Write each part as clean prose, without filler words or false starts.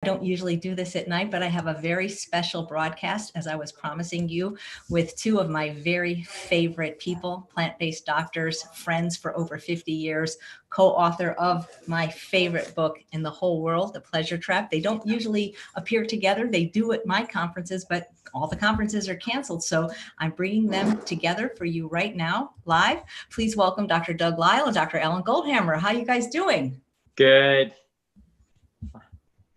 I don't usually do this at night, but I have a very special broadcast, as I was promising you, with two of my very favorite people, plant-based doctors, friends for over 50 years, co-author of my favorite book in the whole world, The Pleasure Trap. They don't usually appear together. They do at my conferences, but all the conferences are canceled. So I'm bringing them together for you right now, live. Please welcome Dr. Doug Lisle and Dr. Alan Goldhamer. How are you guys doing? Good.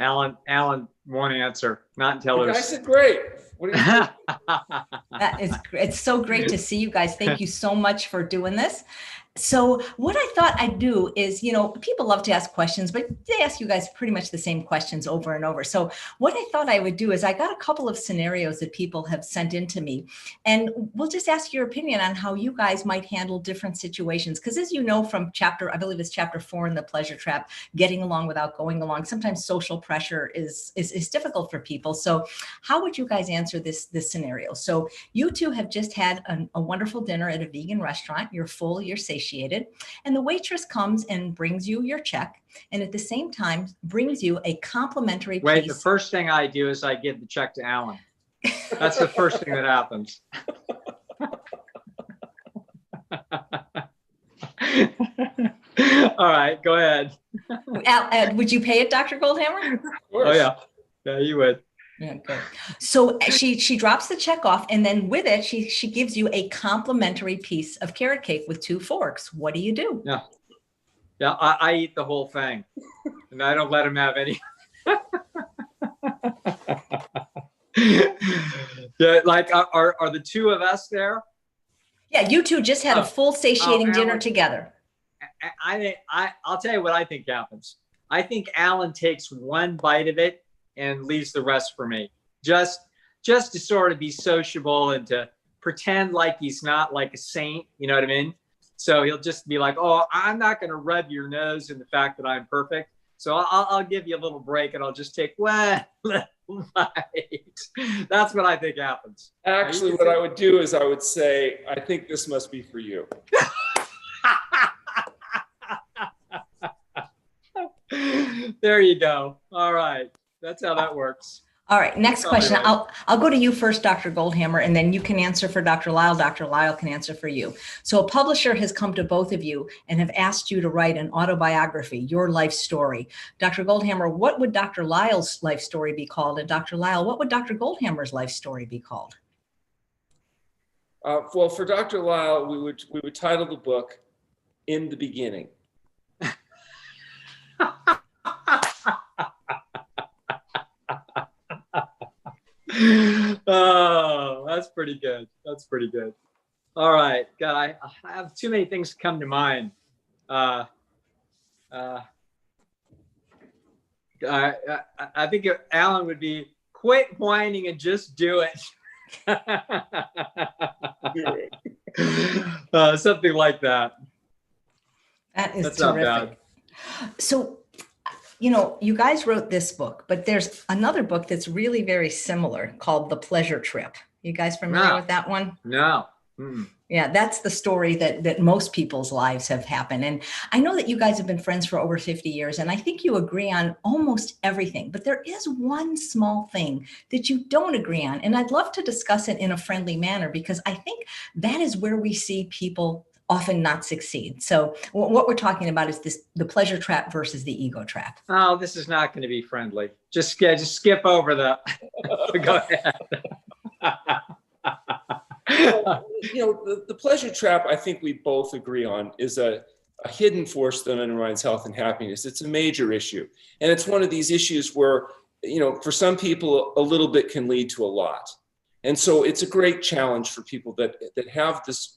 Alan won't answer. Not until You there's. guys are great. What are you It's so great to see you guys. Thank you so much for doing this. So what I thought I'd do is, people love to ask questions, but they ask you guys pretty much the same questions over and over. So what I thought I would do is I got a couple of scenarios that people have sent in to me, and we'll just ask your opinion on how you guys might handle different situations. Because as you know from I believe it's chapter 4 in The Pleasure Trap, getting along without going along, sometimes social pressure is difficult for people. So how would you guys answer this scenario? So you two have just had a wonderful dinner at a vegan restaurant. You're full, you're satiated, and the waitress comes and brings you your check, and at the same time brings you a complimentary piece. Wait, the first thing I do is I give the check to Alan. That's the first thing that happens. All right, go ahead. Would you pay it, Dr. Goldhamer? Oh yeah, you would. Yeah, good. So she drops the check off, and then with it, she gives you a complimentary piece of carrot cake with 2 forks. What do you do? Yeah, I eat the whole thing, and I don't let him have any. Yeah, like are the two of us there? Yeah, you two just had a full satiating dinner together. I'll tell you what I think happens. I think Alan takes one bite of it and leaves the rest for me, just to sort of be sociable and to pretend like he's not like a saint, you know what I mean? So he'll just be like, oh, I'm not going to rub your nose in the fact that I'm perfect. So I'll give you a little break, and I'll just take one little bite. That's what I think happens. Actually, what I would do is I would say, I think this must be for you. There you go. All right. That's how that works. All right. Next question. Right. I'll go to you first, Dr. Goldhamer, and then you can answer for Dr. Lisle. Dr. Lisle can answer for you. So a publisher has come to both of you and have asked you to write an autobiography, your life story. Dr. Goldhamer, what would Dr. Lisle's life story be called? And Dr. Lisle, what would Dr. Goldhamer's life story be called? Well, for Dr. Lisle, we would title the book "In the Beginning." Oh, that's pretty good. That's pretty good. All right, God, I have too many things come to mind. I think Alan would be quit whining and just do it. Something like that. That's terrific. Not bad. So, you guys wrote this book, but there's another book that's really very similar called The Pleasure Trip. You guys familiar with that one? No. Yeah, that's the story that most people's lives have happened. And I know that you guys have been friends for over 50 years, and I think you agree on almost everything, but there is one small thing that you don't agree on. And I'd love to discuss it in a friendly manner, because I think that is where we see people often not succeed. So what we're talking about is the pleasure trap versus the ego trap. Oh, this is not going to be friendly. Just skip over that. Go ahead. The pleasure trap, I think we both agree on, is a hidden force that undermines health and happiness. It's a major issue. And it's one of these issues where, for some people, a little bit can lead to a lot. And so it's a great challenge for people that have this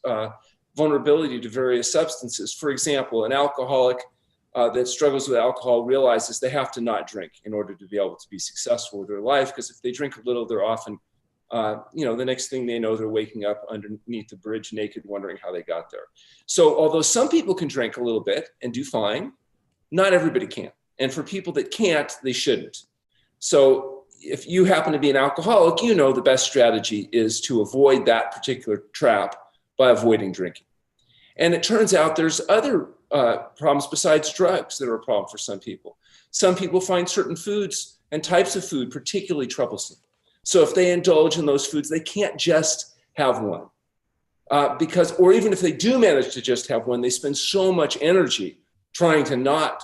vulnerability to various substances. For example, an alcoholic that struggles with alcohol realizes they have to not drink in order to be able to be successful with their life, because if they drink a little, they're often, the next thing they know, they're waking up underneath the bridge naked, wondering how they got there. So although some people can drink a little bit and do fine, not everybody can. And for people that can't, they shouldn't. So if you happen to be an alcoholic, the best strategy is to avoid that particular trap by avoiding drinking. And it turns out there's other problems besides drugs that are a problem for some people. Some people find certain foods and types of food particularly troublesome. So if they indulge in those foods, they can't just have one. Or even if they do manage to just have one, they spend so much energy trying to not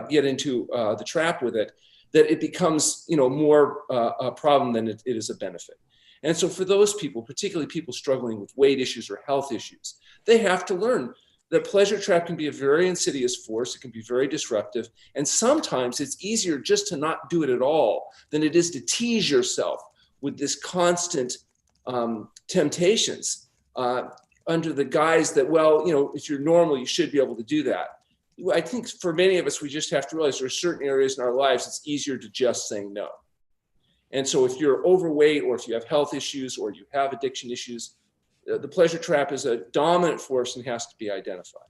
get into the trap with it, that it becomes, more a problem than it is a benefit. And so for those people, particularly people struggling with weight issues or health issues, they have to learn that pleasure trap can be a very insidious force. It can be very disruptive. And sometimes it's easier just to not do it at all than it is to tease yourself with this constant temptations under the guise that, if you're normal, you should be able to do that. I think for many of us, we just have to realize there are certain areas in our lives it's easier to just say no. And so if you're overweight, or if you have health issues, or you have addiction issues, the pleasure trap is a dominant force and has to be identified.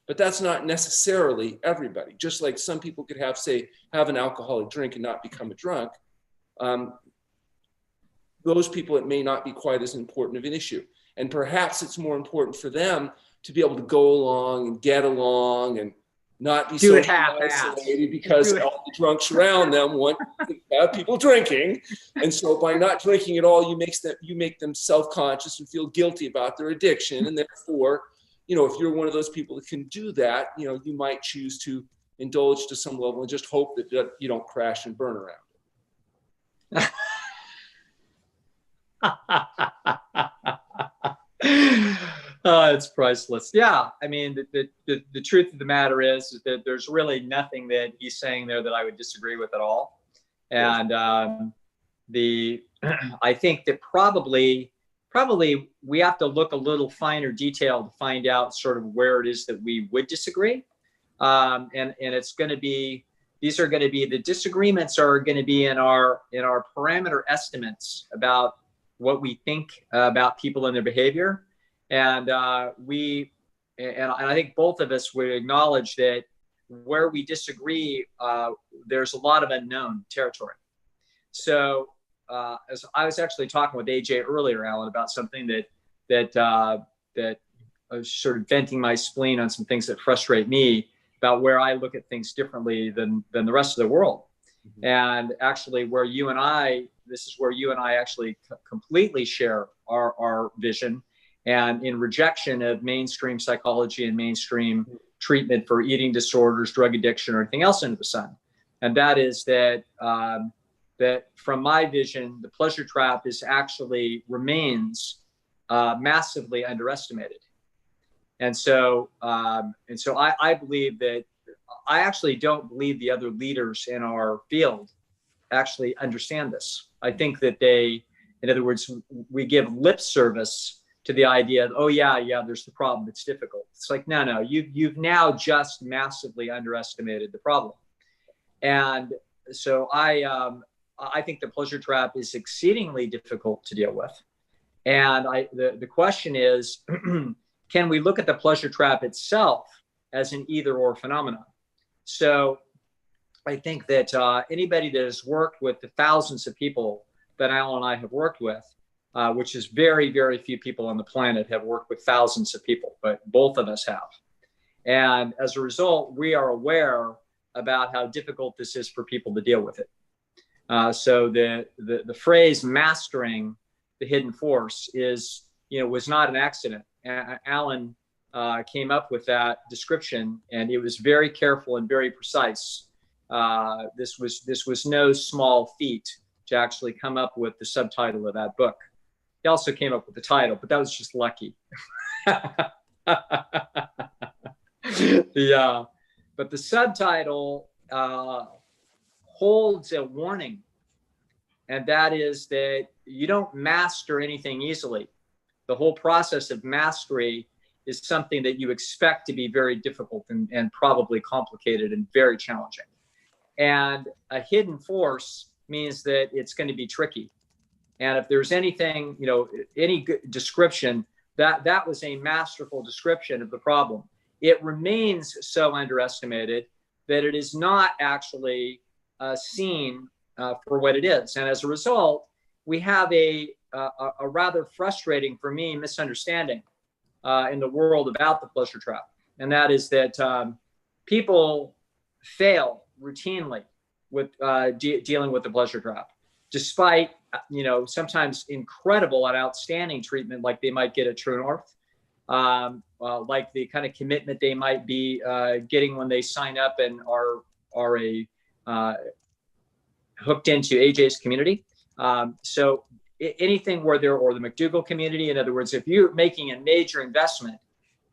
But that's not necessarily everybody. Just like some people could have an alcoholic drink and not become a drunk, those people, it may not be quite as important of an issue. And perhaps it's more important for them to be able to go along and get along and not be so isolated, because all the drunks around them want to have people drinking. And so by not drinking at all, you make them self-conscious and feel guilty about their addiction. And therefore, if you're one of those people that can do that, you might choose to indulge to some level and just hope that you don't crash and burn around it. It's priceless. Yeah. I mean, the truth of the matter is that there's really nothing that he's saying there that I would disagree with at all. And I think that probably we have to look a little finer detail to find out sort of where it is that we would disagree. And it's going to be, the disagreements are going to be in our parameter estimates about what we think about people and their behavior. And I think both of us would acknowledge that where we disagree, there's a lot of unknown territory. So as I was actually talking with AJ earlier, Alan, about something that I was sort of venting my spleen on some things that frustrate me about where I look at things differently than the rest of the world. Mm-hmm. And actually this is where you and I actually completely share our vision, and in rejection of mainstream psychology and mainstream treatment for eating disorders, drug addiction, or anything else under the sun. And that is that from my vision, the pleasure trap remains massively underestimated. And so I believe that I actually don't believe the other leaders in our field actually understand this. I think that in other words, we give lip service to the idea of, oh yeah, there's the problem, it's difficult. It's like, no, you've now just massively underestimated the problem. And so I think the pleasure trap is exceedingly difficult to deal with. And the question is, can we look at the pleasure trap itself as an either or phenomenon? So I think that anybody that has worked with the thousands of people that Alan and I have worked with, which is very, very few people on the planet have worked with thousands of people, but both of us have. And as a result, we are aware about how difficult this is for people to deal with it. So the phrase mastering the hidden force was not an accident. Alan came up with that description, and it was very careful and very precise. This was no small feat to actually come up with the subtitle of that book. He also came up with the title, but that was just lucky. Yeah, but the subtitle holds a warning, and that is that you don't master anything easily. The whole process of mastery is something that you expect to be very difficult and probably complicated and very challenging. And a hidden force means that it's going to be tricky. And if there's anything, any good description, that was a masterful description of the problem. It remains so underestimated that it is not actually seen for what it is. And as a result, we have a rather frustrating, for me, misunderstanding in the world about the pleasure trap. And that is that people fail routinely with dealing with the pleasure trap, despite, sometimes incredible and outstanding treatment like they might get at TrueNorth, like the kind of commitment they might be getting when they sign up and are hooked into AJ's community. So anything where or the McDougall community, in other words, if you're making a major investment,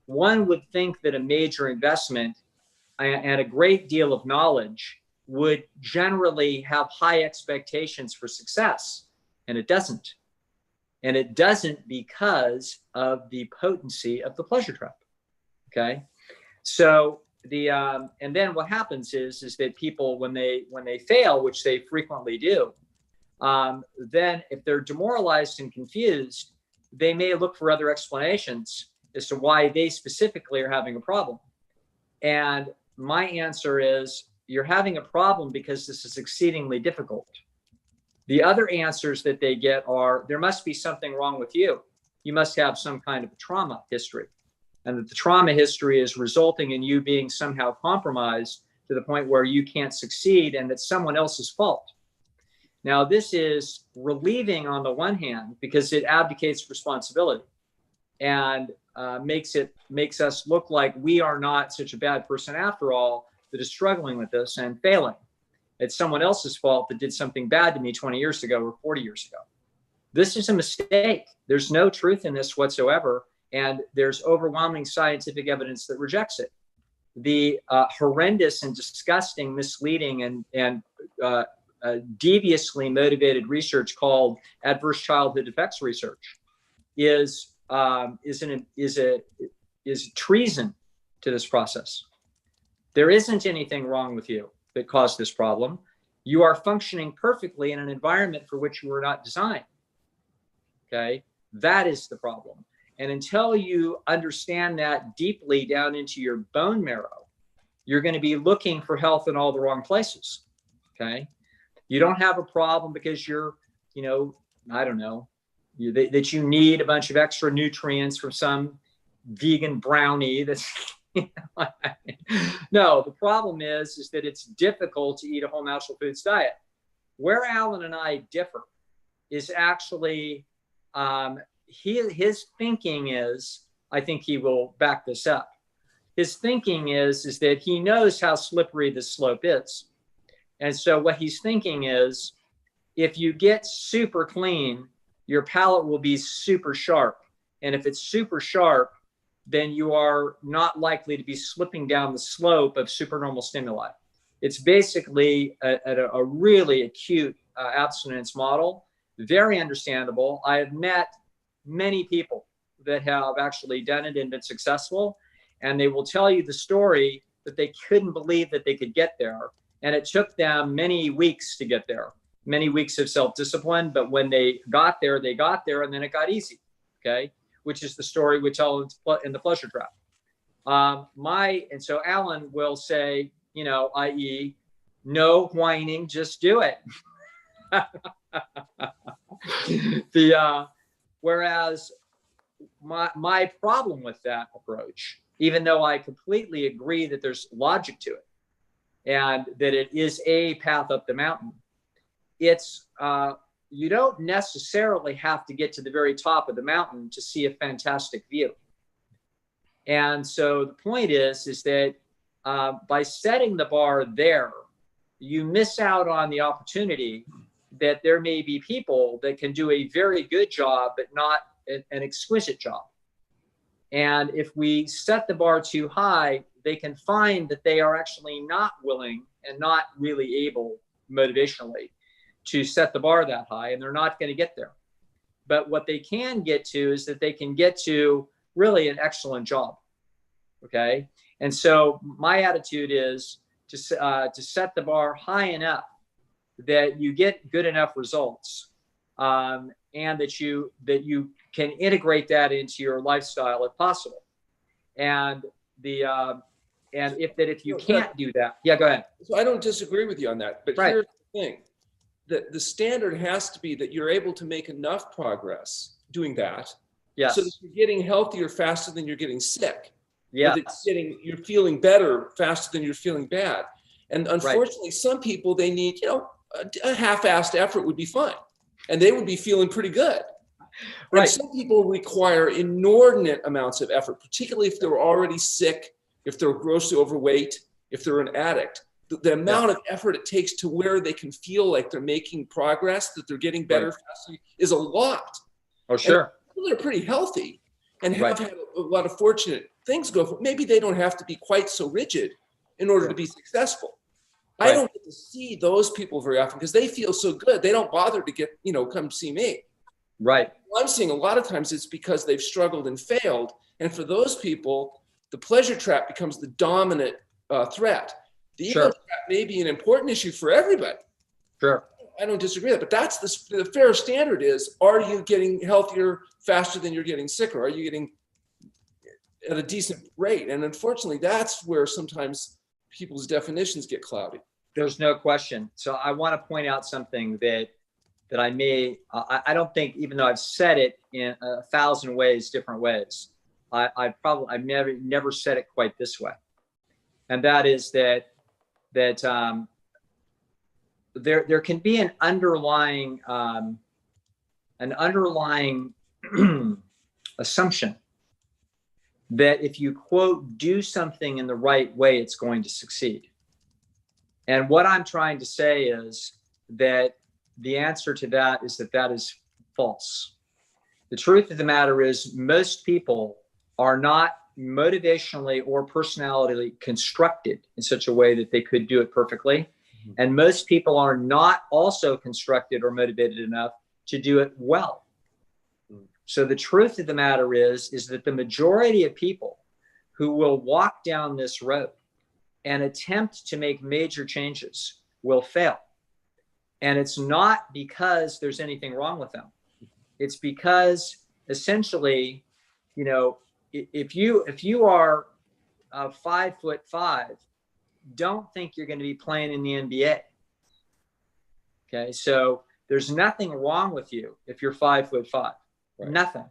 one would think that a major investment and a great deal of knowledge would generally have high expectations for success, and it doesn't. And it doesn't because of the potency of the pleasure trap. Okay, so and then what happens is that people, when they fail, which they frequently do, then if they're demoralized and confused, they may look for other explanations as to why they specifically are having a problem. And my answer is, you're having a problem because this is exceedingly difficult. The other answers that they get are, there must be something wrong with you. You must have some kind of trauma history, and that the trauma history is resulting in you being somehow compromised to the point where you can't succeed, and that's someone else's fault. Now, this is relieving on the one hand, because it abdicates responsibility and makes us look like we are not such a bad person after all that is struggling with this and failing. It's someone else's fault that did something bad to me 20 years ago or 40 years ago. This is a mistake. There's no truth in this whatsoever, and there's overwhelming scientific evidence that rejects it. The horrendous and disgusting, misleading, and deviously motivated research called adverse childhood effects research is treason to this process. There isn't anything wrong with you that caused this problem. You are functioning perfectly in an environment for which you were not designed. Okay, that is the problem. And until you understand that deeply down into your bone marrow, you're going to be looking for health in all the wrong places. Okay, you don't have a problem because you're, I don't know, that you need a bunch of extra nutrients from some vegan brownie that's no, the problem is that it's difficult to eat a whole natural foods diet. Where Alan and I differ is actually his thinking is, I think he will back this up. His thinking is that he knows how slippery this slope is. And so what he's thinking is, if you get super clean, your palate will be super sharp. And if it's super sharp, then you are not likely to be slipping down the slope of supernormal stimuli. It's basically a really acute abstinence model, very understandable. I have met many people that have actually done it and been successful, and they will tell you the story that they couldn't believe that they could get there. And it took them many weeks to get there, many weeks of self-discipline. But when they got there, and then it got easy, okay? Which is the story we tell in the pleasure trap. And so Alan will say, i.e., no whining, just do it. Whereas my problem with that approach, even though I completely agree that there's logic to it and that it is a path up the mountain, it's you don't necessarily have to get to the very top of the mountain to see a fantastic view. And so the point is that by setting the bar there, you miss out on the opportunity that there may be people that can do a very good job, but not an exquisite job. And if we set the bar too high, they can find that they are actually not willing and not really able motivationally to set the bar that high, and they're not going to get there. But what they can get to is that they can get to really an excellent job. Okay. And so my attitude is to set the bar high enough that you get good enough results, and that you can integrate that into your lifestyle if possible. And if you can't do that, yeah, go ahead. So I don't disagree with you on that, but right. Here's the thing. The standard has to be that you're able to make enough progress doing that. Yes. So that you're getting healthier faster than you're getting sick. Yeah. You're feeling better faster than you're feeling bad. And unfortunately, some people, they need, a half-assed effort would be fine. And they would be feeling pretty good. Right. And some people require inordinate amounts of effort, particularly if they're already sick, if they're grossly overweight, if they're an addict. The amount of effort it takes to where they can feel like they're making progress, that they're getting better faster, is a lot. Oh, sure. And people that are pretty healthy and have had a lot of fortunate things go for, maybe they don't have to be quite so rigid in order to be successful. I don't get to see those people very often because they feel so good. They don't bother to get, come see me. Right. Well, I'm seeing a lot of times it's because they've struggled and failed. And for those people, the pleasure trap becomes the dominant threat. The ego trap may be an important issue for everybody. Sure. I don't disagree with that, but that's the fair standard is, are you getting healthier faster than you're getting sicker? Are you getting at a decent rate? And unfortunately, that's where sometimes people's definitions get cloudy. There's no question. So I want to point out something that I don't think, even though I've said it in 1,000 ways, different ways, I've never said it quite this way. And that is that there can be an underlying assumption that if you, quote, do something in the right way, it's going to succeed. And what I'm trying to say is that the answer to that is that is false. The truth of the matter is most people are not motivationally or personality constructed in such a way that they could do it perfectly. Mm-hmm. And most people are not also constructed or motivated enough to do it well. Mm-hmm. So the truth of the matter is that the majority of people who will walk down this road and attempt to make major changes will fail. And it's not because there's anything wrong with them. It's because essentially, if you are 5'5", don't think you're going to be playing in the NBA. Okay, so there's nothing wrong with you if you're 5'5", nothing.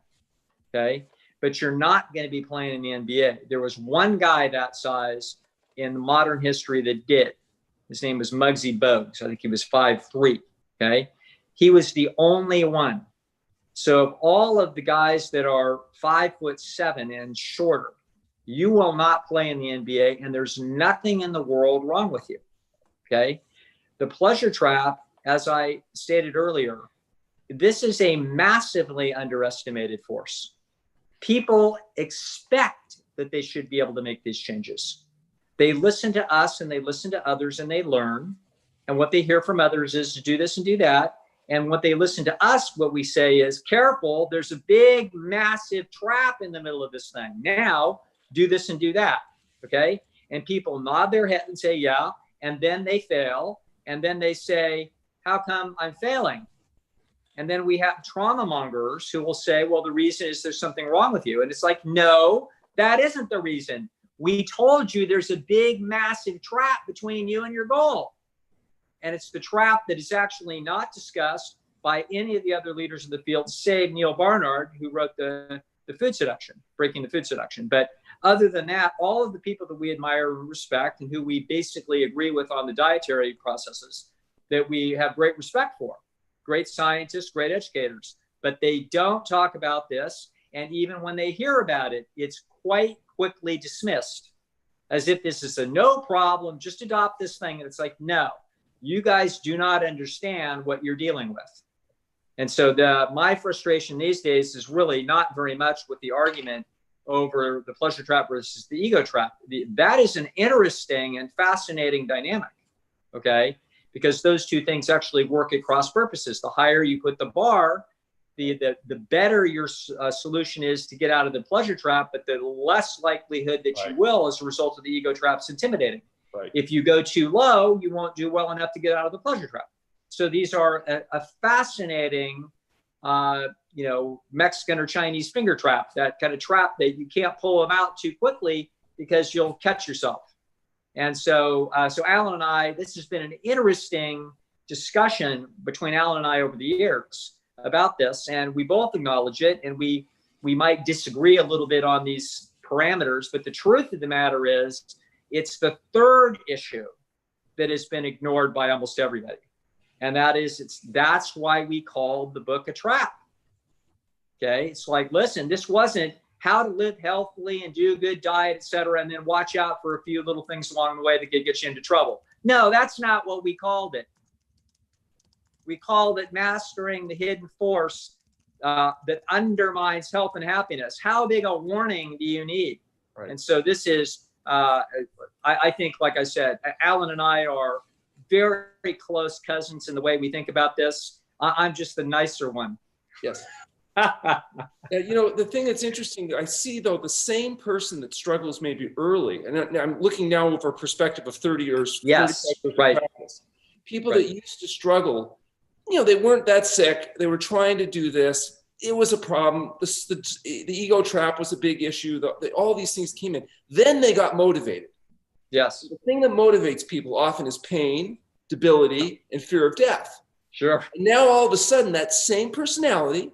Okay, but you're not going to be playing in the NBA. There was one guy that size in modern history that did. His name was Muggsy Bogues. I think he was 5'3". Okay, he was the only one. So of all of the guys that are 5'7" and shorter, you will not play in the NBA, and there's nothing in the world wrong with you. Okay, the pleasure trap, as I stated earlier, this is a massively underestimated force. People expect that they should be able to make these changes. They listen to us and they listen to others and they learn. And what they hear from others is to do this and do that. And what they listen to us, what we say is, careful, there's a big, massive trap in the middle of this thing. Now, do this and do that. Okay? And people nod their head and say, yeah. And then they fail. And then they say, how come I'm failing? And then we have trauma mongers who will say, well, the reason is there's something wrong with you. And it's like, no, that isn't the reason. We told you there's a big, massive trap between you and your goal. And it's the trap that is actually not discussed by any of the other leaders in the field, save Neil Barnard, who wrote the Food Seduction, Breaking the Food Seduction. But other than that, all of the people that we admire and respect and who we basically agree with on the dietary processes that we have great respect for, great scientists, great educators, but they don't talk about this. And even when they hear about it, it's quite quickly dismissed as if this is a no problem, just adopt this thing. And it's like, no, you guys do not understand what you're dealing with. And so my frustration these days is really not very much with the argument over the pleasure trap versus the ego trap. That is an interesting and fascinating dynamic, okay? Because those two things actually work at cross purposes. The higher you put the bar, the better your solution is to get out of the pleasure trap, but the less likelihood that you will as a result of the ego trap's intimidating. Right. If you go too low, you won't do well enough to get out of the pleasure trap. So these are a fascinating, Mexican or Chinese finger trap, that kind of trap that you can't pull them out too quickly because you'll catch yourself. And so Alan and I, this has been an interesting discussion between Alan and I over the years about this, and we both acknowledge it, and we might disagree a little bit on these parameters, but the truth of the matter is, it's the third issue that has been ignored by almost everybody. And that's why we called the book a trap. Okay. It's like, listen, this wasn't how to live healthily and do a good diet, et cetera, and then watch out for a few little things along the way that could get you into trouble. No, that's not what we called it. We called it mastering the hidden force that undermines health and happiness. How big a warning do you need? Right. And so this is, I think, like I said, Alan and I are very, very close cousins in the way we think about this. I'm just the nicer one. Yes. You know, the thing that's interesting, I see though, the same person that struggles maybe early, and I'm looking now over a perspective of 30 years. Yes, right. Practice. People that used to struggle, you know, they weren't that sick. They were trying to do this. It was a problem. The ego trap was a big issue. All these things came in. Then they got motivated. Yes. The thing that motivates people often is pain, debility, and fear of death. Sure. And now all of a sudden, that same personality,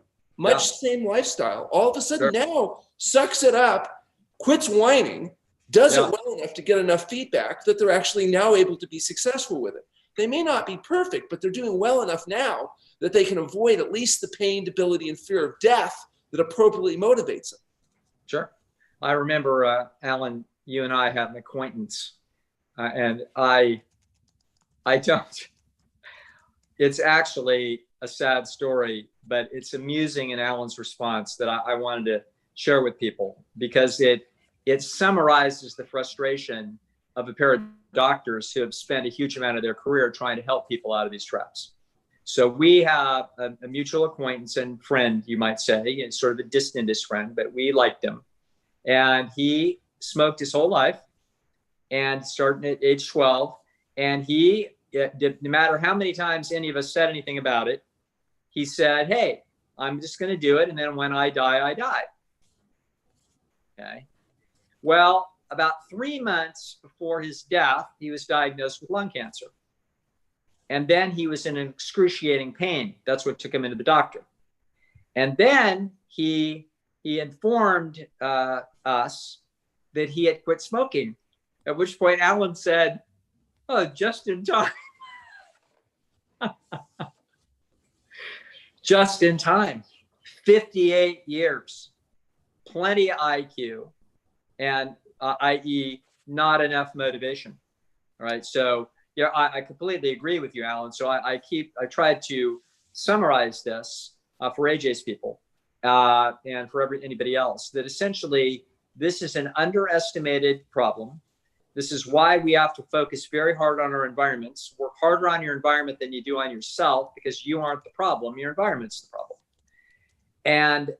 same lifestyle, all of a sudden now sucks it up, quits whining, does it well enough to get enough feedback that they're actually now able to be successful with it. They may not be perfect, but they're doing well enough now that they can avoid at least the pain, debility, and fear of death that appropriately motivates them. Sure. I remember, Alan, you and I had an acquaintance, and I don't, it's actually a sad story, but it's amusing in Alan's response that I wanted to share with people, because it summarizes the frustration of a pair of doctors who have spent a huge amount of their career trying to help people out of these traps. So we have a mutual acquaintance and friend, you might say, and sort of the distantest friend, but we liked him. And he smoked his whole life, and starting at age 12. And he, no matter how many times any of us said anything about it, he said, hey, I'm just going to do it. And then when I die, I die. Okay. Well, about 3 months before his death, he was diagnosed with lung cancer. And then he was in excruciating pain. That's what took him into the doctor. And then he informed us that he had quit smoking, at which point Alan said, oh, just in time. Just in time. 58 years, plenty of IQ, and i.e. not enough motivation. All right. So, yeah, I completely agree with you, Alan. So I tried to summarize this for AJ's people and for anybody else, that essentially this is an underestimated problem. This is why we have to focus very hard on our environments, work harder on your environment than you do on yourself, because you aren't the problem, your environment's the problem. And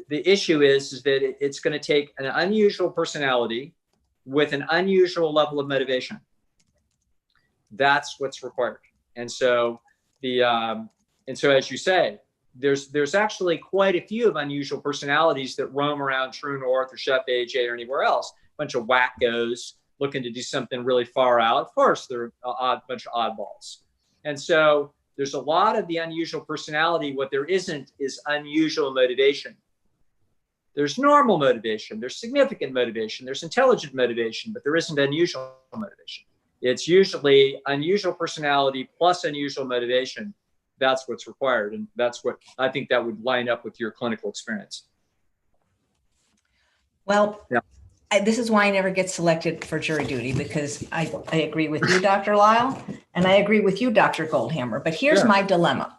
the issue is that it's going to take an unusual personality with an unusual level of motivation. That's what's required. And so as you say, there's actually quite a few of unusual personalities that roam around TrueNorth or Chef AJ or anywhere else. Bunch of wackos looking to do something really far out. Of course, they're a bunch of oddballs. And so there's a lot of the unusual personality. What there isn't is unusual motivation. There's normal motivation. There's significant motivation. There's intelligent motivation, but there isn't unusual motivation. It's usually unusual personality plus unusual motivation. That's what's required. And that's what I think that would line up with your clinical experience. Well, this is why I never get selected for jury duty, because I agree with you, Dr. Lisle, and I agree with you, Dr. Goldhamer. But here's my dilemma.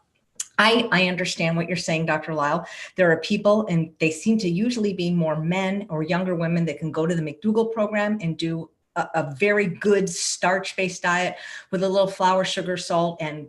I understand what you're saying, Dr. Lisle. There are people, and they seem to usually be more men or younger women, that can go to the McDougall program and do a very good starch-based diet with a little flour, sugar, salt, and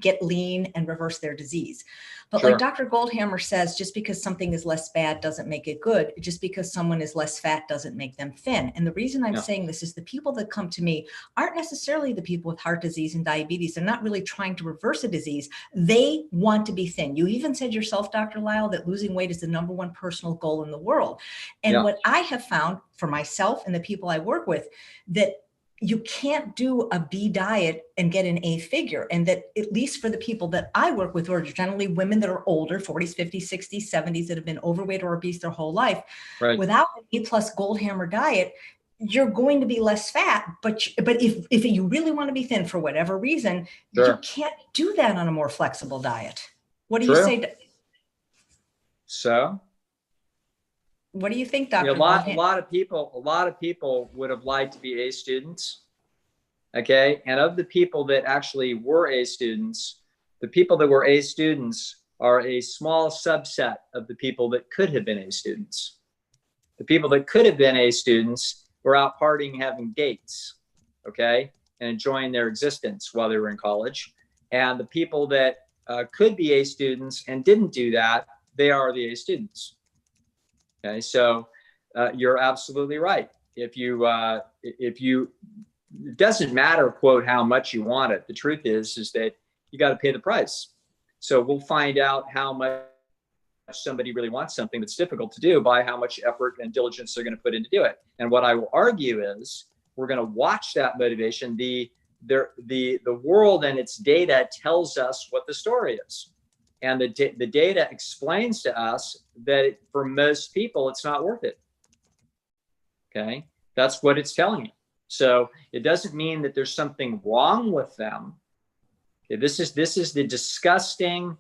get lean and reverse their disease. But like Dr. Goldhamer says, just because something is less bad doesn't make it good. Just because someone is less fat doesn't make them thin. And the reason I'm saying this is the people that come to me aren't necessarily the people with heart disease and diabetes. They're not really trying to reverse a disease. They want to be thin. You even said yourself, Dr. Lisle, that losing weight is the #1 personal goal in the world. And what I have found for myself and the people I work with, that you can't do a B diet and get an A figure. And that, at least for the people that I work with, who are generally women that are older, 40s, 50s, 60s, 70s, that have been overweight or obese their whole life, without an A+ Goldhamer diet, you're going to be less fat. But if you really want to be thin for whatever reason, Sure. you can't do that on a more flexible diet. What do you True. say? So What do you think, a Dr. lot of people would have liked to be A students. Okay. And of the people that actually were A students, the people that were A students are a small subset of the people that could have been A students. The people that could have been A students were out partying, having dates, okay, and enjoying their existence while they were in college. And the people that could be A students and didn't do that, they are the A students. Okay, so you're absolutely right. If you, it doesn't matter, quote, how much you want it. The truth is that you got to pay the price. So we'll find out how much somebody really wants something that's difficult to do by how much effort and diligence they're going to put in to do it. And what I will argue is we're going to watch that motivation. The world and its data tells us what the story is. And the data explains to us that for most people, it's not worth it. Okay. That's what it's telling you. So it doesn't mean that there's something wrong with them. Okay, this is the disgusting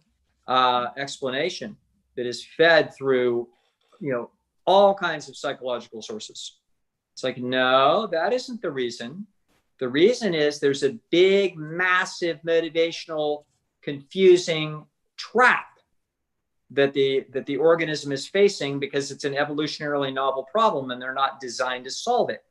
explanation that is fed through, all kinds of psychological sources. It's like, no, that isn't the reason. The reason is there's a big, massive, motivational, confusing trap that the organism is facing because it's an evolutionarily novel problem and they're not designed to solve it.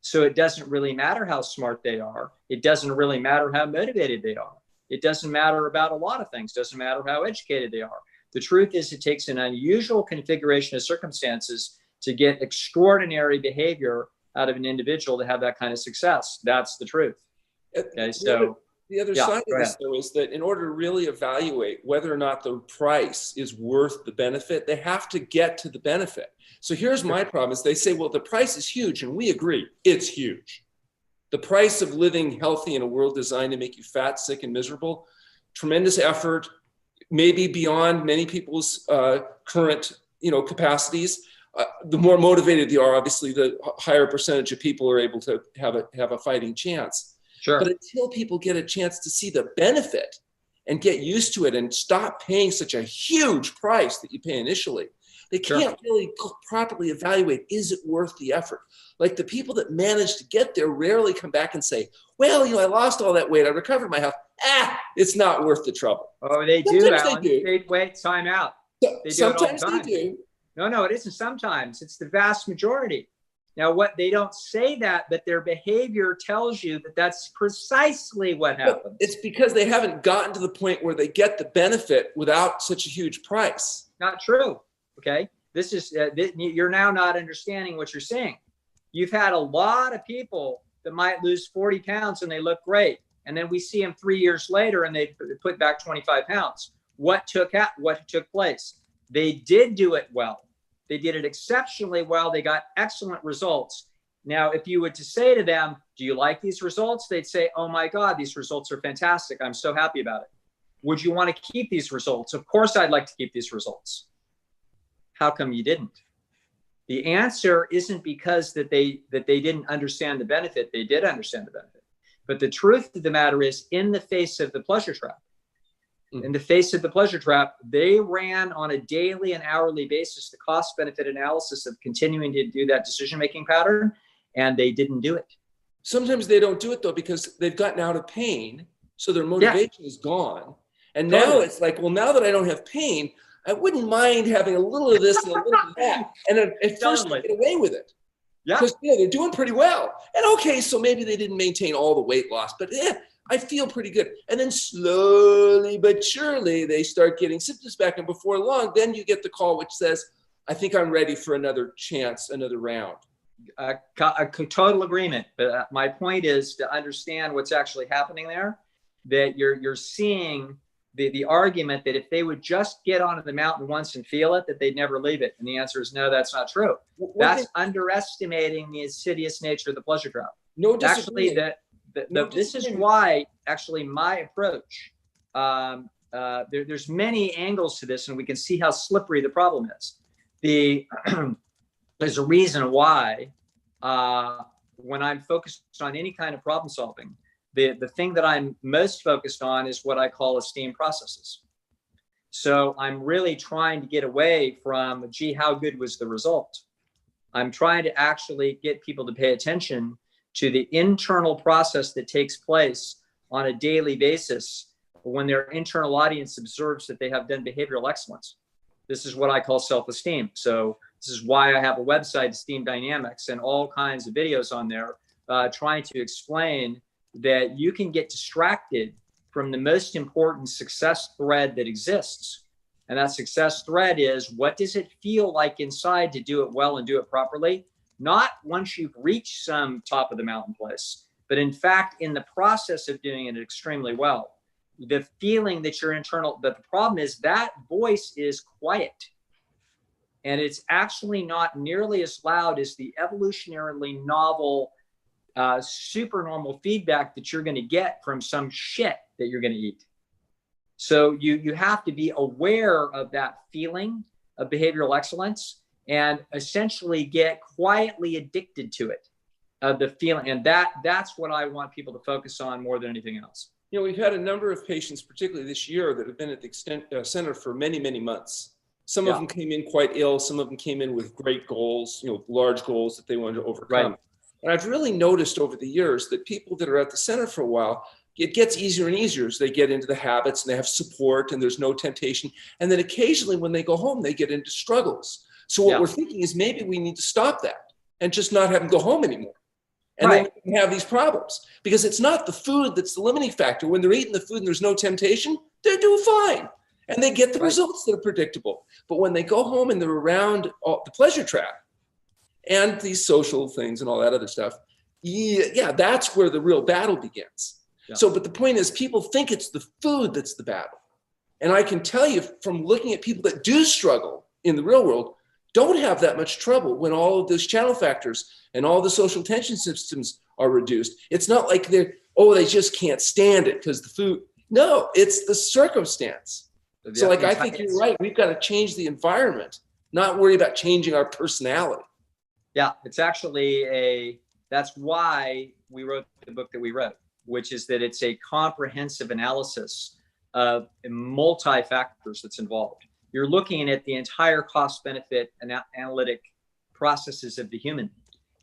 So it doesn't really matter how smart they are. It doesn't really matter how motivated they are. It doesn't matter about a lot of things. It doesn't matter how educated they are. The truth is it takes an unusual configuration of circumstances to get extraordinary behavior out of an individual to have that kind of success. That's the truth. Okay, so the other side of this, though, is that in order to really evaluate whether or not the price is worth the benefit, they have to get to the benefit. So here's my problem is they say, well, the price is huge, and we agree, it's huge. The price of living healthy in a world designed to make you fat, sick, and miserable, tremendous effort, maybe beyond many people's current, capacities. The more motivated they are, obviously, the higher percentage of people are able to have a fighting chance. Sure. But until people get a chance to see the benefit and get used to it and stop paying such a huge price that you pay initially, they can't really properly evaluate, is it worth the effort? Like the people that manage to get there rarely come back and say, well, I lost all that weight, I recovered my health. It's not worth the trouble. Oh, they do, Alan. They wait, time out. They sometimes do they do. No, it isn't sometimes. It's the vast majority. Now, what they don't say that, but their behavior tells you that that's precisely what happened. It's because they haven't gotten to the point where they get the benefit without such a huge price. Not true. Okay. This is, you're now not understanding what you're saying. You've had a lot of people that might lose 40 pounds and they look great. And then we see them 3 years later and they put back 25 pounds. What took place? They did do it well. They did it exceptionally well. They got excellent results. Now, if you were to say to them, do you like these results? They'd say, oh my God, these results are fantastic. I'm so happy about it. Would you want to keep these results? Of course, I'd like to keep these results. How come you didn't? The answer isn't because that they didn't understand the benefit. They did understand the benefit. But the truth of the matter is, in the face of the pleasure trap, they ran on a daily and hourly basis the cost-benefit analysis of continuing to do that decision-making pattern, and they didn't do it. Sometimes they don't do it, though, because they've gotten out of pain, so their motivation is gone. And now it's like, well, now that I don't have pain, I wouldn't mind having a little of this and a little of that. And at first, they get away with it. Yeah. Because they're doing pretty well. And okay, so maybe they didn't maintain all the weight loss, but I feel pretty good. And then slowly but surely, they start getting symptoms back. And before long, then you get the call which says, I think I'm ready for another chance, another round. A total agreement. But my point is to understand what's actually happening there, that you're seeing the argument that if they would just get onto the mountain once and feel it, that they'd never leave it. And the answer is no, that's not true. That's underestimating the insidious nature of the pleasure trap. No disagreement. Actually, this is why actually my approach, there's many angles to this, and we can see how slippery the problem is. There's a reason why when I'm focused on any kind of problem solving, the thing that I'm most focused on is what I call esteem processes. So I'm really trying to get away from, gee, how good was the result? I'm trying to actually get people to pay attention to the internal process that takes place on a daily basis when their internal audience observes that they have done behavioral excellence. This is what I call self-esteem. So this is why I have a website, Esteem Dynamics, and all kinds of videos on there trying to explain that you can get distracted from the most important success thread that exists. And that success thread is, what does it feel like inside to do it well and do it properly? Not once you've reached some top of the mountain place, but in fact, in the process of doing it extremely well. The feeling that your internal, but the problem is that voice is quiet. And it's actually not nearly as loud as the evolutionarily novel, super normal feedback that you're going to get from some shit that you're going to eat. So you have to be aware of that feeling of behavioral excellence and essentially get quietly addicted to it, of the feeling. And that's what I want people to focus on more than anything else. You know, we've had a number of patients, particularly this year, that have been at the center for many, many months. Some of them came in quite ill. Some of them came in with great goals, you know, large goals that they wanted to overcome. Right. And I've really noticed over the years that people that are at the center for a while, it gets easier and easier as they get into the habits and they have support and there's no temptation. And then occasionally when they go home, they get into struggles. So what we're thinking is maybe we need to stop that and just not have them go home anymore. And then we can have these problems, because it's not the food that's the limiting factor. When they're eating the food and there's no temptation, they're doing fine. And they get the results that are predictable. But when they go home and they're around the pleasure trap and these social things and all that other stuff, that's where the real battle begins. Yeah. So, but the point is, people think it's the food that's the battle. And I can tell you from looking at people that do struggle in the real world, don't have that much trouble when all of those channel factors and all the social tension systems are reduced. It's not like they just can't stand it because the food. No, it's the circumstance. So like, I think you're right. We've got to change the environment, not worry about changing our personality. Yeah, it's actually that's why we wrote the book that we wrote, which is that it's a comprehensive analysis of multi-factors that's involved. You're looking at the entire cost benefit and analytic processes of the human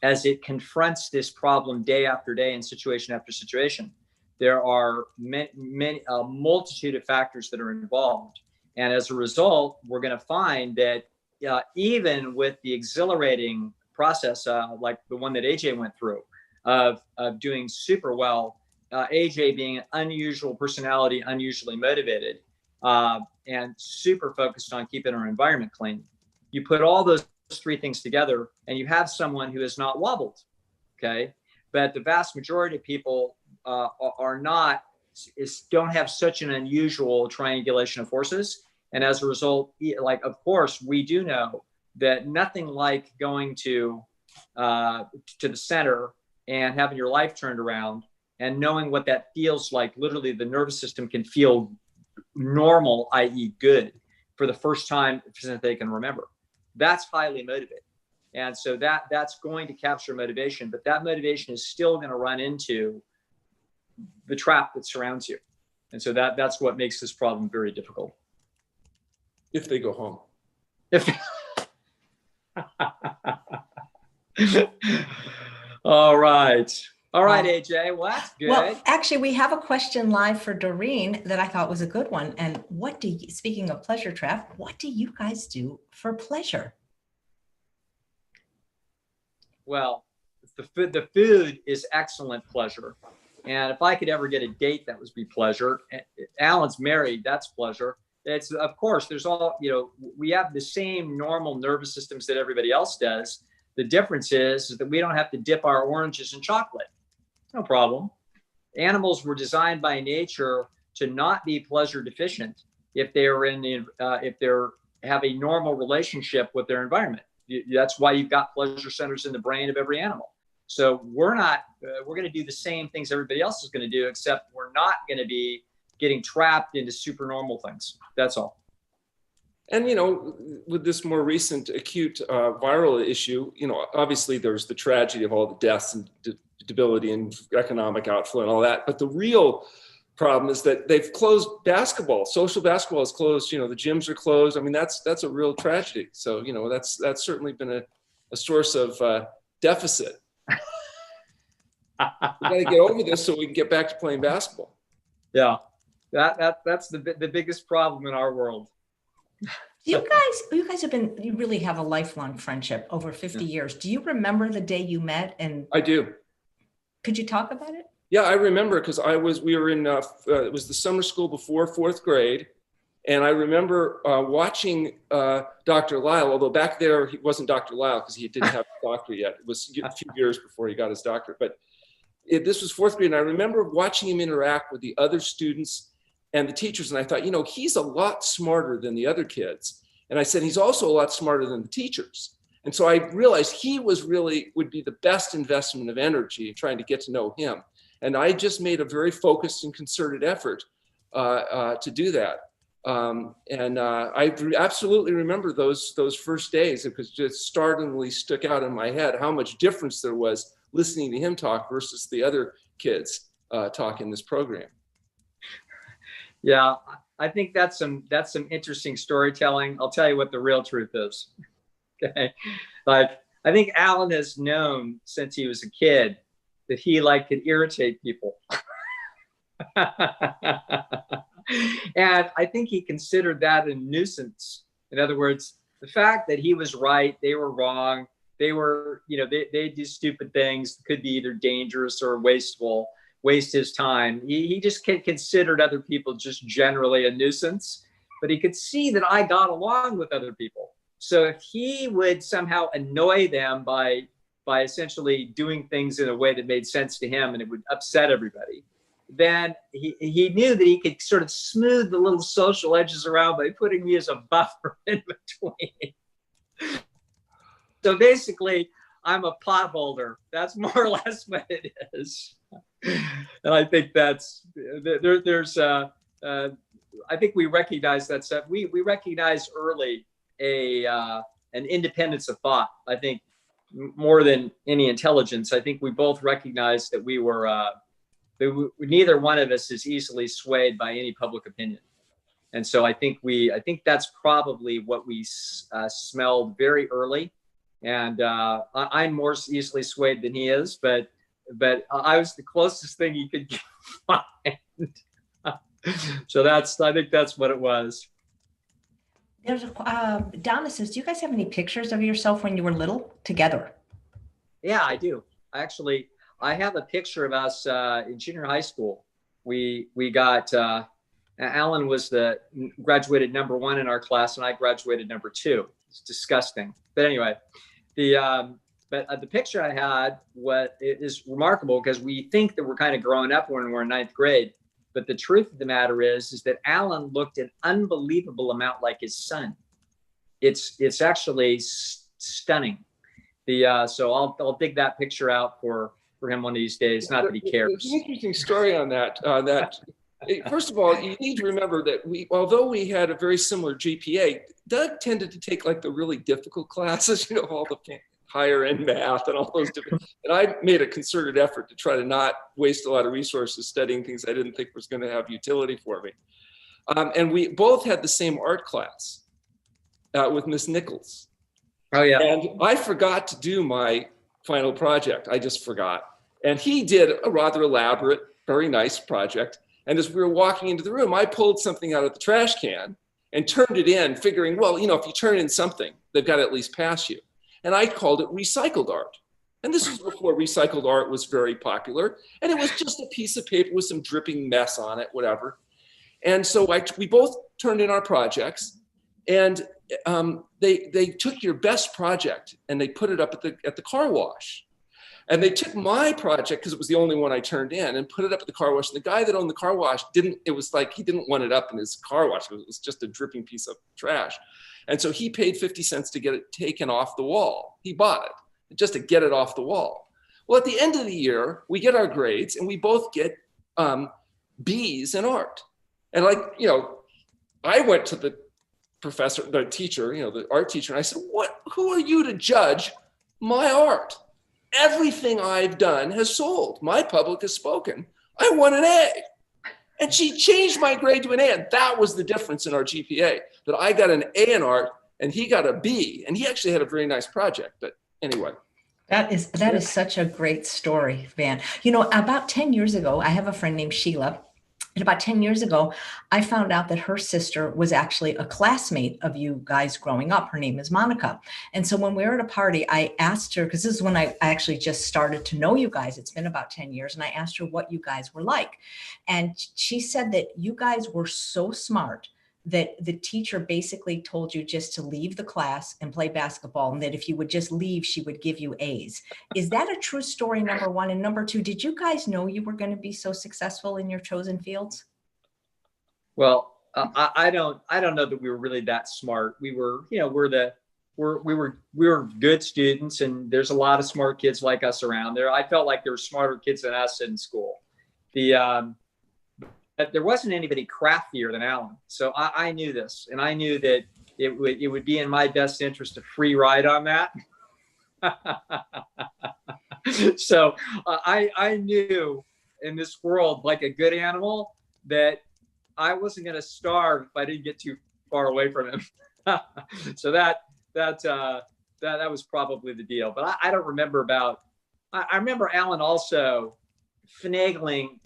as it confronts this problem day after day and situation after situation. There are a multitude of factors that are involved. And as a result, we're going to find that even with the exhilarating process, like the one that AJ went through of doing super well, AJ being an unusual personality, unusually motivated, and super focused on keeping our environment clean. You put all those three things together and you have someone who has not wobbled, okay? But the vast majority of people don't have such an unusual triangulation of forces. And as a result, like, of course, we do know that nothing like going to the center and having your life turned around and knowing what that feels like. Literally, the nervous system can feel normal, i.e. good, for the first time that they can remember. That's highly motivating. And so that's going to capture motivation, but that motivation is still going to run into the trap that surrounds you. And so that's what makes this problem very difficult. If they go home. All right. All right, AJ, well, that's good. Well, actually, we have a question live for Doreen that I thought was a good one. And speaking of pleasure trap, what do you guys do for pleasure? Well, the food is excellent pleasure. And if I could ever get a date, that would be pleasure. Alan's married, that's pleasure. It's, of course, there's all, we have the same normal nervous systems that everybody else does. The difference is that we don't have to dip our oranges in chocolate. No problem. Animals were designed by nature to not be pleasure deficient if they are have a normal relationship with their environment. That's why you've got pleasure centers in the brain of every animal. So we're going to do the same things everybody else is going to do, except we're not going to be getting trapped into super normal things. That's all. And, you know, with this more recent acute viral issue, you know, obviously there's the tragedy of all the deaths and debility and economic outflow and all that. But the real problem is that they've closed basketball. Social basketball is closed. You know, the gyms are closed. I mean, that's a real tragedy. So, you know, that's certainly been a source of deficit. We got to get over this so we can get back to playing basketball. Yeah, that's the biggest problem in our world. You guys you really have a lifelong friendship over 50 years. Do you remember the day you met? And I do. Could you talk about it? Yeah, I remember because we were in, it was the summer school before 4th grade. And I remember watching Dr. Lisle, although back there he wasn't Dr. Lisle because he didn't have a doctorate yet. It was a few years before he got his doctorate. But this was 4th grade. And I remember watching him interact with the other students and the teachers. And I thought, you know, he's a lot smarter than the other kids. And I said, he's also a lot smarter than the teachers. And so I realized he would be the best investment of energy in trying to get to know him. And I just made a very focused and concerted effort to do that. I absolutely remember those first days. It was just startlingly stuck out in my head how much difference there was listening to him talk versus the other kids talk in this program. Yeah, I think that's some interesting storytelling. I'll tell you what the real truth is. Okay, like I think Alan has known since he was a kid that he could irritate people. And I think he considered that a nuisance. In other words, the fact that he was right, they were wrong, they were, you know, they do stupid things, could be either dangerous or wasteful, waste his time. He just considered other people just generally a nuisance, but he could see that I got along with other people. So if he would somehow annoy them by essentially doing things in a way that made sense to him and it would upset everybody, then he knew that he could sort of smooth the little social edges around by putting me as a buffer in between. So basically, I'm a potholder. That's more or less what it is. And I think that's, I think we recognize that stuff. We recognize early an independence of thought. I think more than any intelligence, I think we both recognized that we were, neither one of us is easily swayed by any public opinion. And so I think that's probably what we smelled very early. And I'm more easily swayed than he is, but I was the closest thing you could find. So I think that's what it was. There's Donna says, do you guys have any pictures of yourself when you were little together? Yeah, I do. Actually, I have a picture of us in junior high school. We got, Alan was graduated #1 in our class and I graduated #2. It's disgusting. But anyway, the picture I had is remarkable because we think that we're kind of growing up when we're in 9th grade. But the truth of the matter is that Alan looked an unbelievable amount like his son. It's actually stunning. So I'll dig that picture out for him one of these days. Not that he cares. There's an interesting story on that. First of all, you need to remember that although we had a very similar GPA, Doug tended to take the really difficult classes, all the higher end math and all those different. And I made a concerted effort to try to not waste a lot of resources studying things I didn't think was going to have utility for me. And we both had the same art class with Miss Nichols. Oh yeah. And I forgot to do my final project. I just forgot. And he did a rather elaborate, very nice project. And as we were walking into the room, I pulled something out of the trash can and turned it in, figuring, well, if you turn in something, they've got to at least pass you. And I called it recycled art. And this was before recycled art was very popular. And it was just a piece of paper with some dripping mess on it, whatever. And so we both turned in our projects. And they took your best project and they put it up at the car wash. And they took my project, because it was the only one I turned in, and put it up at the car wash. And the guy that owned the car wash he didn't want it up in his car wash. It was just a dripping piece of trash. And so he paid 50 cents to get it taken off the wall. He bought it just to get it off the wall. Well, at the end of the year, we get our grades and we both get B's in art. And I went to the professor, the teacher, the art teacher. And I said, who are you to judge my art? Everything I've done has sold. My public has spoken. I won an A. And she changed my grade to an A. And that was the difference in our GPA, that I got an A in art and he got a B. And he actually had a very nice project. But anyway. That is such a great story, Van. About 10 years ago, I have a friend named Sheila. And about 10 years ago, I found out that her sister was actually a classmate of you guys growing up. Her name is Monica. And so when we were at a party, I asked her, because this is when I actually just started to know you guys. It's been about 10 years. And I asked her what you guys were like. And she said that you guys were so smart that the teacher basically told you just to leave the class and play basketball, and that if you would just leave, she would give you A's. Is that a true story, number one? And number two, did you guys know you were going to be so successful in your chosen fields? Well, I don't know that we were really that smart. We were, we were good students, and there's a lot of smart kids like us around there. I felt like there were smarter kids than us in school. There wasn't anybody craftier than Alan. So I knew this, and I knew that it would be in my best interest to free ride on that. So I knew in this world, like a good animal, that I wasn't going to starve if I didn't get too far away from him. So that was probably the deal. But I don't remember I remember Alan also finagling.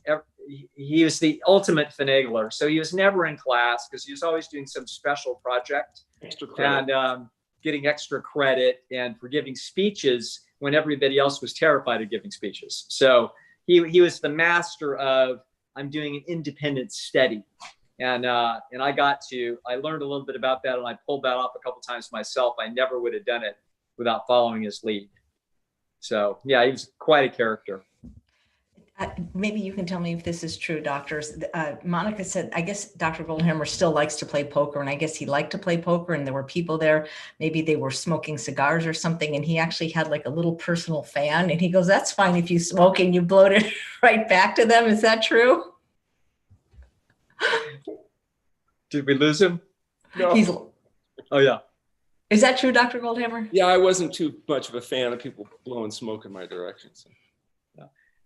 He was the ultimate finagler. So he was never in class because he was always doing some special project and getting extra credit and for giving speeches when everybody else was terrified of giving speeches. So he was the master of, I'm doing an independent study. And I learned a little bit about that, and I pulled that off a couple times myself. I never would have done it without following his lead. So yeah, he was quite a character. Maybe you can tell me if this is true, doctors. Monica said, I guess Dr. Goldhamer still likes to play poker, and I guess he liked to play poker, and there were people there, maybe they were smoking cigars or something, and he actually had like a little personal fan, and he goes, that's fine if you smoke and you blow it right back to them. Is that true? Did we lose him? No. Oh, yeah. Is that true, Dr. Goldhamer? Yeah, I wasn't too much of a fan of people blowing smoke in my direction. So.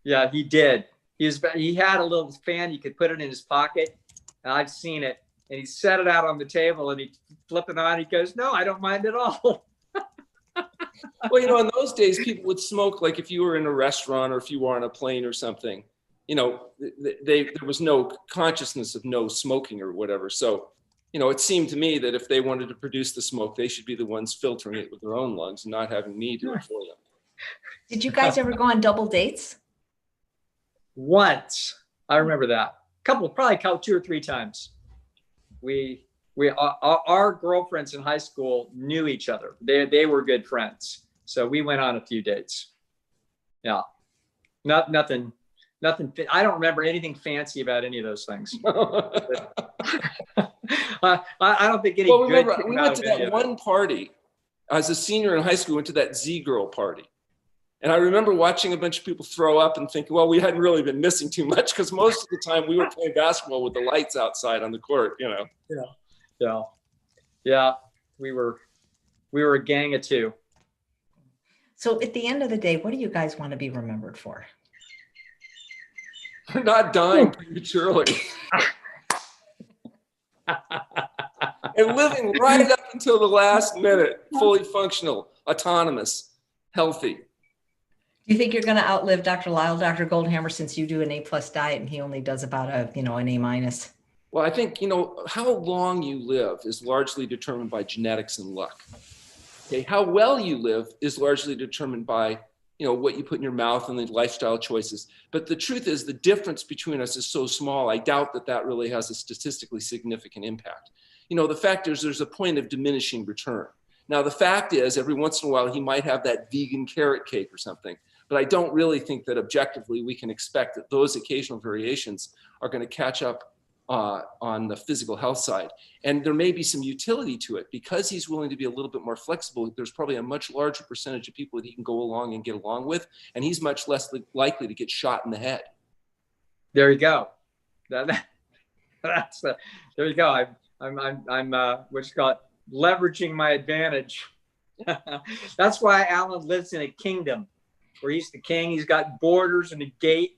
Yeah, he did. He had a little fan. You could put it in his pocket. And I've seen it. And he set it out on the table and he flipped it on. He goes, no, I don't mind at all. Well, in those days, people would smoke, like if you were in a restaurant or if you were on a plane or something, there was no consciousness of no smoking or whatever. So, it seemed to me that if they wanted to produce the smoke, they should be the ones filtering it with their own lungs and not having me do it for them. Did you guys ever go on double dates? Once. I remember that. Probably 2 or 3 times. Our girlfriends in high school knew each other. They were good friends. So we went on a few dates. Yeah. Nothing. I don't remember anything fancy about any of those things. I don't think any well, good. Remember, we went to that one party as a senior in high school. Went to that Z-Girl party. And I remember watching a bunch of people throw up and thinking, well, we hadn't really been missing too much because most of the time we were playing basketball with the lights outside on the court, Yeah. We were a gang of 2. So at the end of the day, what do you guys want to be remembered for? Not dying prematurely. And living right up until the last minute, fully functional, autonomous, healthy. Do you think you're going to outlive Dr. Lisle, Dr. Goldhamer, since you do an A+ diet and he only does about an A-? Well, I think, how long you live is largely determined by genetics and luck. Okay, how well you live is largely determined by, what you put in your mouth and the lifestyle choices. But the truth is the difference between us is so small, I doubt that really has a statistically significant impact. The fact is there's a point of diminishing return. Now, the fact is every once in a while he might have that vegan carrot cake or something. But I don't really think that objectively we can expect that those occasional variations are going to catch up on the physical health side. And there may be some utility to it because he's willing to be a little bit more flexible. There's probably a much larger percentage of people that he can go along and get along with, and he's much less likely to get shot in the head. There you go. There you go. I'm what's called leveraging my advantage. That's why Alan lives in a kingdom where he's the king. He's got borders and a gate.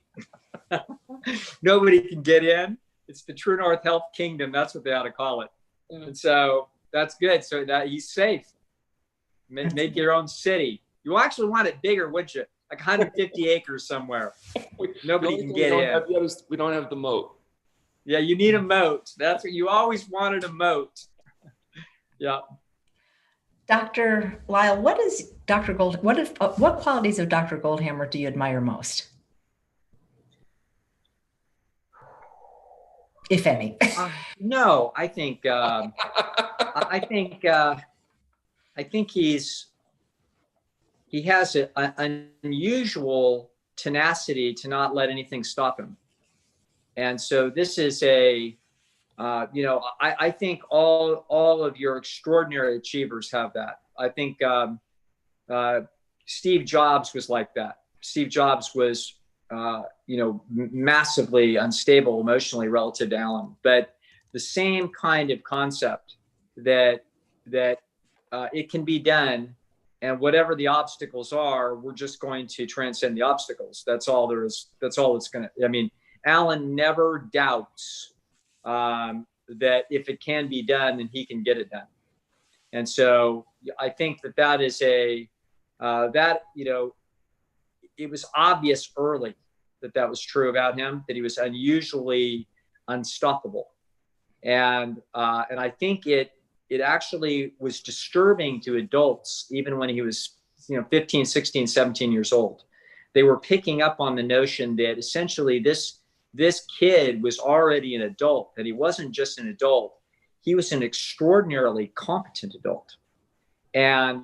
Nobody can get in. It's the TrueNorth Health Kingdom. That's what they ought to call it. And so that's good. So that he's safe. Make your own city. You actually want it bigger, wouldn't you? Like 150 acres somewhere. Nobody can get in. We don't have the moat. Yeah, you need a moat. That's what you always wanted, a moat. Yeah. Dr. Lisle, what qualities of Dr. Goldhamer do you admire most? If any. No, I think he has an unusual tenacity to not let anything stop him. And so this is I think all of your extraordinary achievers have that. I think Steve Jobs was like that. Steve Jobs was, massively unstable emotionally relative to Alan, but the same kind of concept that it can be done, and whatever the obstacles are, we're just going to transcend the obstacles. That's all there is. That's all it's going to, Alan never doubts that if it can be done, then he can get it done. And so I think that is it was obvious early that was true about him, that he was unusually unstoppable. And I think it actually was disturbing to adults, even when he was, 15, 16, 17 years old. They were picking up on the notion that essentially this kid was already an adult, that he wasn't just an adult, he was an extraordinarily competent adult. And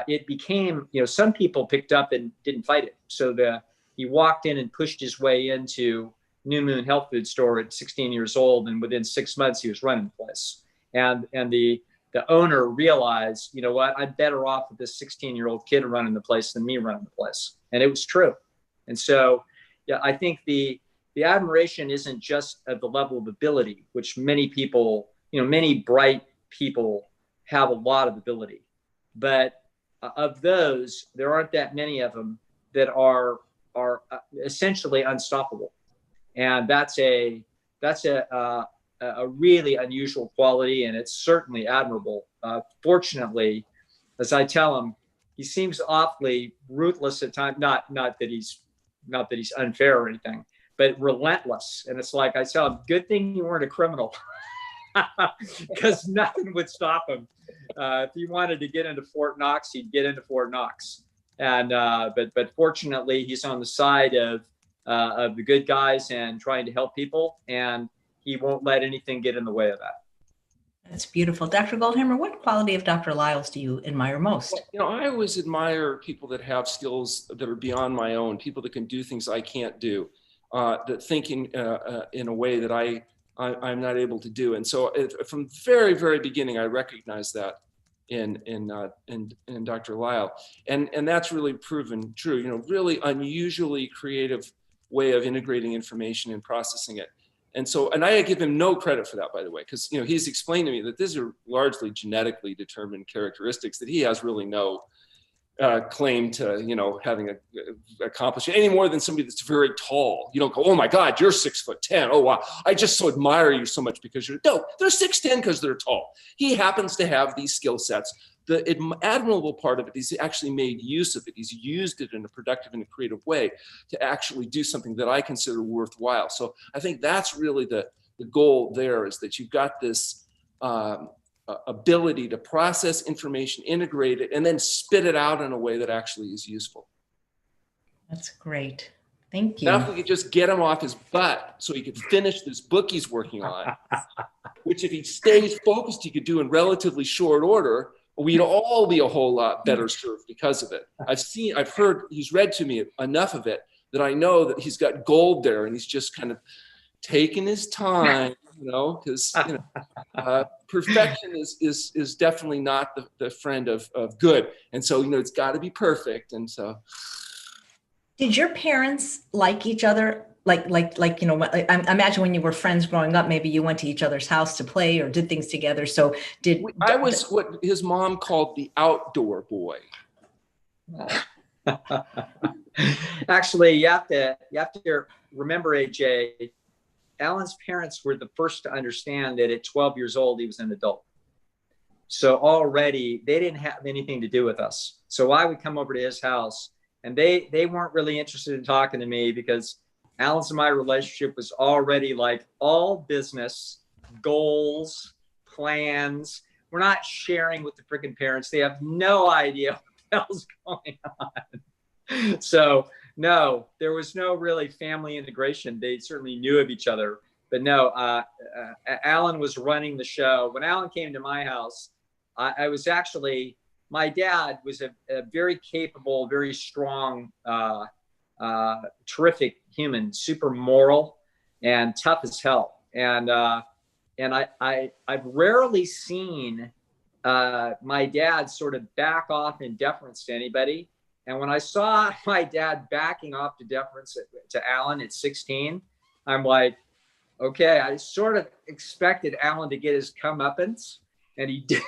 it became, some people picked up and didn't fight it. So he walked in and pushed his way into New Moon Health Food Store at 16 years old, and within 6 months he was running the place. And the owner realized, you know what, I'm better off with this 16-year-old kid running the place than me running the place. And it was true. And so, yeah, I think the admiration isn't just at the level of ability, which many people, many bright people have a lot of ability, but of those, there aren't that many of them that are essentially unstoppable. And that's a really unusual quality, and it's certainly admirable. Fortunately, as I tell him, he seems awfully ruthless at times. Not that he's unfair or anything, but relentless. And it's like I tell him, good thing you weren't a criminal, because nothing would stop him. If he wanted to get into Fort Knox, he'd get into Fort Knox. And but fortunately, he's on the side of the good guys and trying to help people, and he won't let anything get in the way of that. That's beautiful. Dr. Goldhamer, what quality of Dr. Lisle's do you admire most? I always admire people that have skills that are beyond my own, people that can do things I can't do, that think in a way that I'm not able to do. And so from the very, very beginning, I recognized that in Dr. Lisle. And that's really proven true, really unusually creative way of integrating information and processing it. And I give him no credit for that, by the way, because he's explained to me that these are largely genetically determined characteristics that he has really no claim to having accomplished any more than somebody that's very tall. You don't go, oh my God, you're 6'10". Oh wow, I just so admire you so much because they're 6'10" because they're tall. He happens to have these skill sets. The admirable part of it is he actually made use of it. He's used it in a productive and a creative way to actually do something that I consider worthwhile. So I think that's really the goal there, is that you've got this ability to process information, integrate it, and then spit it out in a way that actually is useful. That's great. Thank you. Now if we could just get him off his butt so he could finish this book he's working on, which if he stays focused, he could do in relatively short order, we'd all be a whole lot better served because of it. I've heard, he's read to me enough of it that I know that he's got gold there, and he's just kind of taking his time, because perfection is definitely not the friend of good. And so, it's got to be perfect. And so. Did your parents like each other like, I imagine when you were friends growing up, maybe you went to each other's house to play or did things together. So I was what his mom called the outdoor boy. Actually, you have to remember, AJ, Alan's parents were the first to understand that at 12 years old, he was an adult. So already they didn't have anything to do with us. So I would come over to his house and they weren't really interested in talking to me because Alan's and my relationship was already like all business, goals, plans. We're not sharing with the freaking parents. They have no idea what the hell's going on. So no, there was no really family integration. They certainly knew of each other, but no, Alan was running the show. When Alan came to my house, I was actually, my dad was a very capable, very strong, terrific human, super moral and tough as hell. And I've rarely seen my dad sort of back off in deference to anybody. And when I saw my dad backing off to deference to Alan at 16, I'm like, okay, I sort of expected Alan to get his comeuppance, and he did.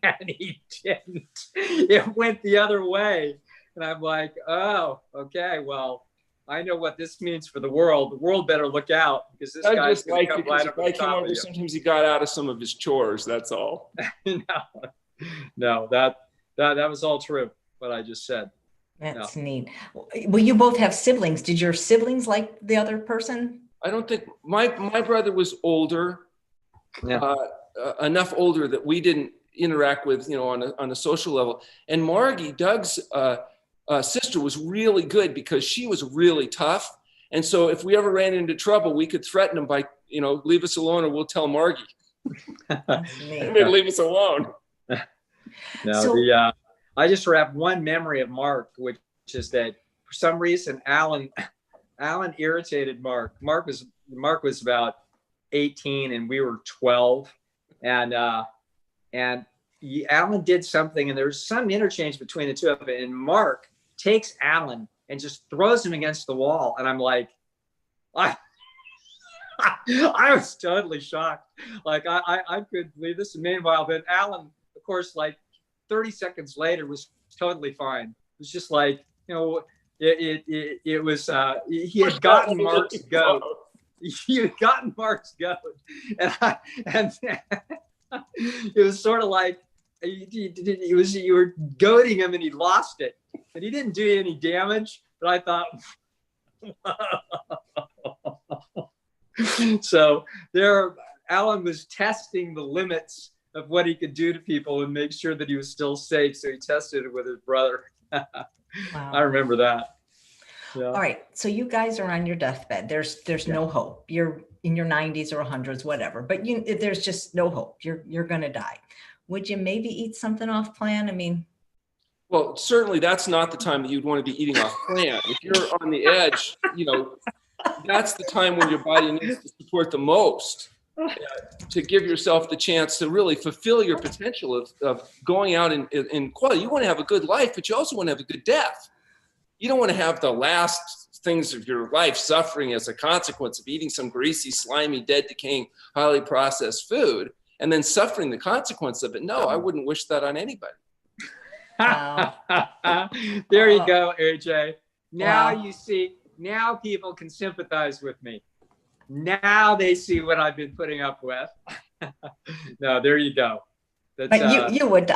And he didn't. It went the other way. And I'm like, oh, okay, well, I know what this means for the world. The world better look out because this guy's going to come right up on top of you. Sometimes he got out of some of his chores, that's all. No, that was all true, what I just said. That's neat. Well, you both have siblings. Did your siblings like the other person? I don't think, my brother was older, enough older that we didn't interact with, on a social level. And Margie, Doug's sister, was really good because she was really tough. And so if we ever ran into trouble, we could threaten them by, leave us alone or we'll tell Margie. Leave us alone. No, I just have one memory of Mark, which is that for some reason, Alan irritated Mark. Mark was about 18 and we were 12. And Alan did something and there was some interchange between the two of them. And Mark takes Alan and just throws him against the wall. And I'm like, I was totally shocked. Like, I couldn't believe this. And meanwhile, then Alan, of course, like 30 seconds later was totally fine. It was just like, it was, he had gotten Mark's goat. He had gotten Mark's goat. And it was sort of like, you were goading him and he lost it. And he didn't do any damage, but I thought, so Alan was testing the limits of what he could do to people and make sure that he was still safe. So he tested it with his brother. Wow. I remember that. Yeah. All right. So you guys are on your deathbed. There's no hope. You're in your 90s or 100s, whatever, but there's just no hope. You're going to die. Would you maybe eat something off plan? I mean, well, certainly that's not the time that you'd want to be eating off plan. If you're on the edge, that's the time when your body needs to support the most, to give yourself the chance to really fulfill your potential of going out in quality. You want to have a good life, but you also want to have a good death. You don't want to have the last things of your life suffering as a consequence of eating some greasy, slimy, dead, decaying, highly processed food and then suffering the consequence of it. No, I wouldn't wish that on anybody. There you go, AJ. Now you see, now people can sympathize with me. Now they see what I've been putting up with. No, there you go. That's, but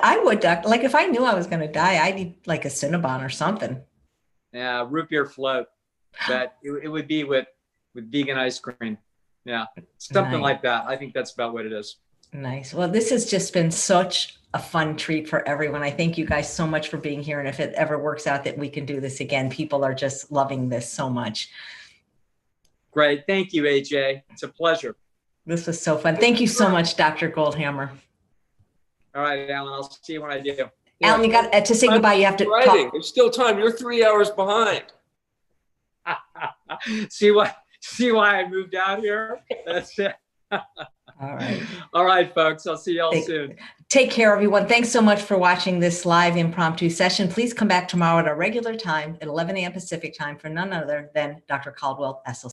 I would, like if I knew I was going to die, I'd eat like a Cinnabon or something. Yeah, root beer float. But it would be with vegan ice cream. Yeah, something like that. I think that's about what it is. Nice. Well, this has just been such a fun treat for everyone. I thank you guys so much for being here. And if it ever works out that we can do this again, people are just loving this so much. Great. Thank you, AJ. It's a pleasure. This was so fun. Thank you so much, Dr. Goldhamer. All right, Alan. I'll see you when I do. Alan, you got to say goodbye. You have to talk. There's still time. You're 3 hours behind. See why I moved out here? That's it. All right. All right, folks. I'll see y'all soon. Take care, everyone. Thanks so much for watching this live impromptu session. Please come back tomorrow at our regular time at 11 a.m. Pacific time for none other than Dr. Caldwell, SLC.